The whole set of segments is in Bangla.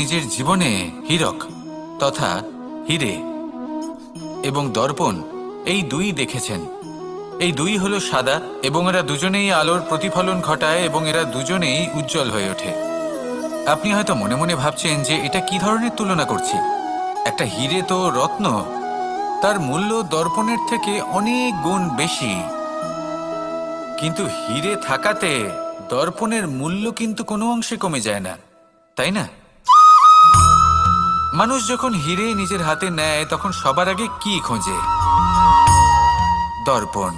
নিজের জীবনে হীরক তথা হিরে এবং দর্পণ এই দুই দেখেছেন। এই দুই হলো সাদা এবং এরা দুজনেই আলোর প্রতিফলন ঘটায় এবং এরা দুজনেই উজ্জ্বল হয়ে ওঠে। আপনি হয়তো মনে মনে ভাবছেন যে এটা কি ধরনের তুলনা করছি। একটা হিরে তো রত্ন, তার মূল্য দর্পণের থেকে অনেক গুণ বেশি। কিন্তু হিরে থাকাতে দর্পণের মূল্য কিন্তু কোনো অংশে কমে যায় না, তাই না? মানুষ যখন হিরে নিজের হাতে নেয় তখন সবার আগে কি খোঁজে? দর্পণ,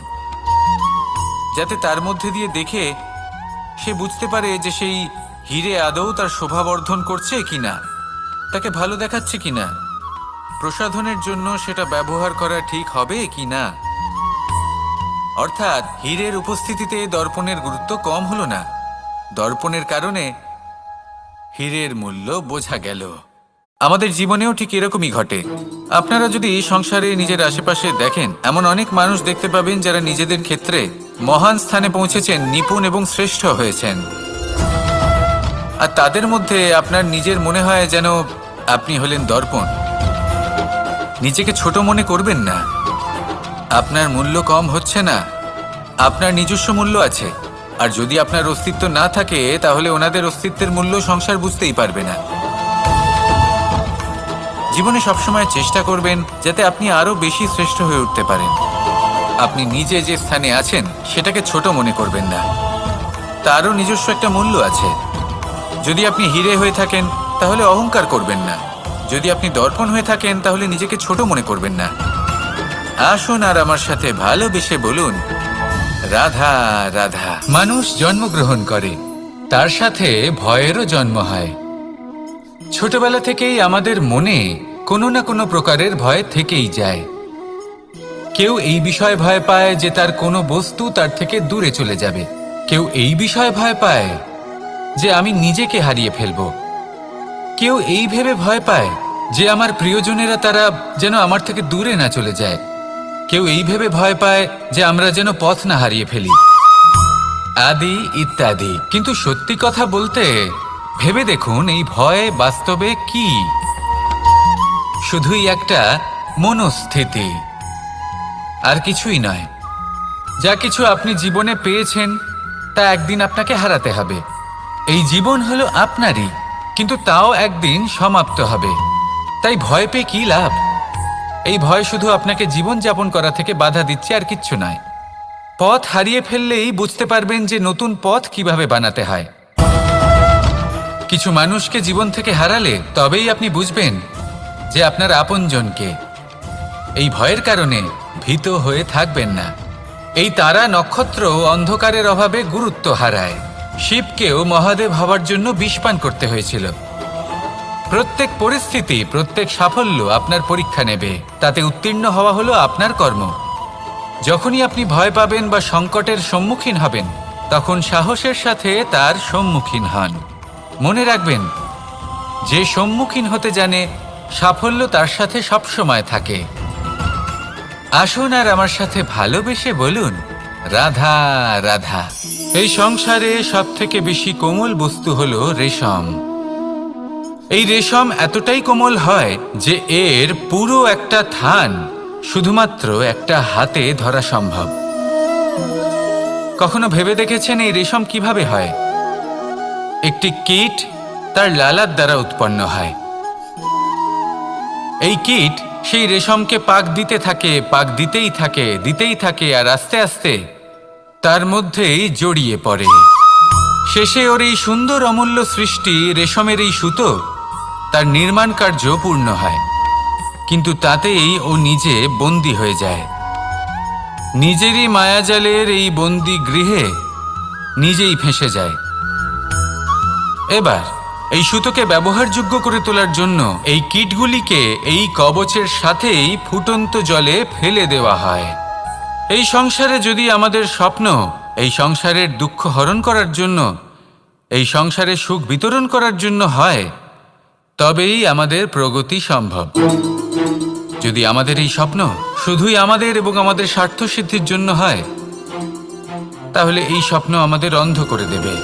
যাতে তার মধ্যে দিয়ে দেখে সে বুঝতে পারে যে সেই হিরে আদৌ তার শোভাবর্ধন করছে কিনা, তাকে ভালো দেখাচ্ছে কিনা, প্রসাধনের জন্য সেটা ব্যবহার করা ঠিক হবে কিনা। অর্থাৎ হীরের উপস্থিতিতে দর্পণের গুরুত্ব কম হলো না, দর্পণের কারণে হীরের মূল্য বোঝা গেল। আমাদের জীবনেও ঠিক এরকমই ঘটে। আপনারা যদি সংসারে নিজের আশেপাশে দেখেন, এমন অনেক মানুষ দেখতে পাবেন যারা নিজেদের ক্ষেত্রে মহান স্থানে পৌঁছেছেন, নিপুণ এবং শ্রেষ্ঠ হয়েছেন। আর তাদের মধ্যে আপনার নিজের মনে হয় যেন আপনি হলেন দর্পণ। নিজেকে ছোট মনে করবেন না। আপনার মূল্য কম হচ্ছে না, আপনার নিজস্ব মূল্য আছে। আর যদি আপনার অস্তিত্ব না থাকে তাহলে ওনাদের অস্তিত্বের মূল্য সংসার বুঝতেই পারবে না। জীবনে সবসময় চেষ্টা করবেন যাতে আপনি আরো বেশি শ্রেষ্ঠ হয়ে উঠতে পারেন। আপনি নিজে যে স্থানে আছেন সেটাকে ছোট মনে করবেন না, তারও নিজস্ব একটা মূল্য আছে। যদি আপনি হিরে হয়ে থাকেন তাহলে অহংকার করবেন না, যদি আপনি দর্পণ হয়ে থাকেন তাহলে নিজেকে ছোট মনে করবেন না। আসুন আর আমার সাথে ভালোবেসে বলুন, রাধা রাধা। মানুষ জন্মগ্রহণ করে, তার সাথে ভয়েরও জন্ম হয়। ছোটবেলা থেকেই আমাদের মনে কোনো না কোনো প্রকারের ভয় থেকেই যায়। কেউ এই বিষয়ে ভয় পায় যে তার কোনো বস্তু তার থেকে দূরে চলে যাবে। কেউ এই বিষয়ে ভয় পায় যে আমি নিজেকে হারিয়ে ফেলব। কেউ এই ভেবে ভয় পায় যে আমার প্রিয়জনেরা তারা যেন আমার থেকে দূরে না চলে যায়। কেউ এই ভেবে ভয় পায় যে আমরা যেন পথ না হারিয়ে ফেলি, আদি ইত্যাদি। কিন্তু সত্যি কথা বলতে ভেবে দেখুন, এই ভয় বাস্তবে কি? শুধুই একটা মনস্থিতি, আর কিছুই নয়। যা কিছু আপনি জীবনে পেয়েছেন তা একদিন আপনাকে হারাতে হবে। এই জীবন হলো আপনারই, কিন্তু তাও একদিন সমাপ্ত হবে। তাই ভয় পেয়ে কি লাভ? এই ভয় শুধু আপনাকে জীবনযাপন করা থেকে বাধা দিচ্ছে, আর কিচ্ছু নয়। পথ হারিয়ে ফেললেই বুঝতে পারবেন যে নতুন পথ কিভাবে বানাতে হয়। কিছু মানুষকে জীবন থেকে হারালে তবেই আপনি বুঝবেন যে আপনার আপনজনকে। এই ভয়ের কারণে ভীত হয়ে থাকবেন না। এই তারা নক্ষত্র অন্ধকারের অভাবে গুরুত্ব হারায়। শিবকেও মহাদেব হওয়ার জন্য বিষপান করতে হয়েছিল। প্রত্যেক পরিস্থিতি, প্রত্যেক সাফল্য আপনার পরীক্ষা নেবে, তাতে উত্তীর্ণ হওয়া হলো আপনার কর্ম। যখনই আপনি ভয় পাবেন বা সংকটের সম্মুখীন হবেন, তখন সাহসের সাথে তার সম্মুখীন হন। মনে রাখবেন, যে সম্মুখীন হতে জানে সাফল্য তার সাথে সবসময় থাকে। আসুন আর আমার সাথে ভালোবেসে বলুন, রাধা রাধা। এই সংসারে সব থেকে বেশি কোমল বস্তু হলো রেশম। এই রেশম এতটাই কোমল হয় যে এর পুরো একটা থান শুধুমাত্র একটা হাতে ধরা সম্ভব। কখনো ভেবে দেখেছেন এই রেশম কিভাবে হয়? একটি কীট তার লালার দ্বারা উৎপন্ন হয়। এই কীট সেই রেশমকে পাক দিতে থাকে, পাক দিতেই থাকে, আর আস্তে আস্তে তার মধ্যেই জড়িয়ে পড়ে। শেষে ওর এই সুন্দর অমূল্য সৃষ্টি রেশমের এই সুতো, তার নির্মাণ কার্য পূর্ণ হয়। কিন্তু তাতেই ও নিজে বন্দী হয়ে যায়। নিজেরই মায়াজালের এই বন্দী গৃহে নিজেই ফেঁসে যায়। এবার এই সুতোকে ব্যবহারযোগ্য করে তোলার জন্য এই কীটগুলিকে এই কবচের সাথেই ফুটন্ত জলে ফেলে দেওয়া হয়। এই সংসারে যদি আমাদের স্বপ্ন এই সংসারের দুঃখ হরণ করার জন্য, এই সংসারে সুখ বিতরণ করার জন্য হয়, তবেই আমাদের প্রগতি সম্ভব। যদি আমাদের এই স্বপ্ন শুধুই আমাদের এবং আমাদের স্বার্থ সিদ্ধির জন্য হয়, তাহলে এই স্বপ্ন আমাদের অন্ধ করে দেবে।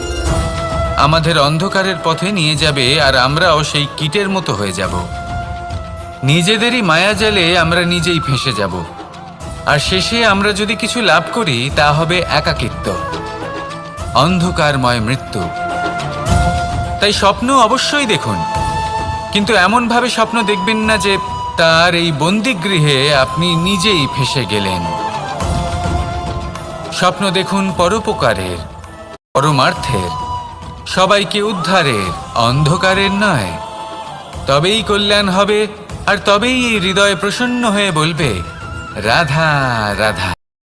আমাদের অন্ধকারের পথে নিয়ে যাবে আর আমরাও সেই কীটের মতো হয়ে যাব। নিজেদেরই মায়াজালে আমরা নিজেই ফেঁসে যাব, আর শেষে আমরা যদি কিছু লাভ করি তা হবে একাকিত্ব, অন্ধকারময় মৃত্যু। তাই স্বপ্ন অবশ্যই দেখুন, কিন্তু এমনভাবে স্বপ্ন দেখবেন না যে তার এই বন্দিগৃহে আপনি নিজেই ফেঁসে গেলেন। স্বপ্ন দেখুন পরোপকারের, পরমার্থের, সবাইকে উদ্ধারের, অন্ধকারের নয়। তবেই কল্যাণ হবে, আর তবেই এই হৃদয় প্রসন্ন হয়ে বলবে রাধা রাধা।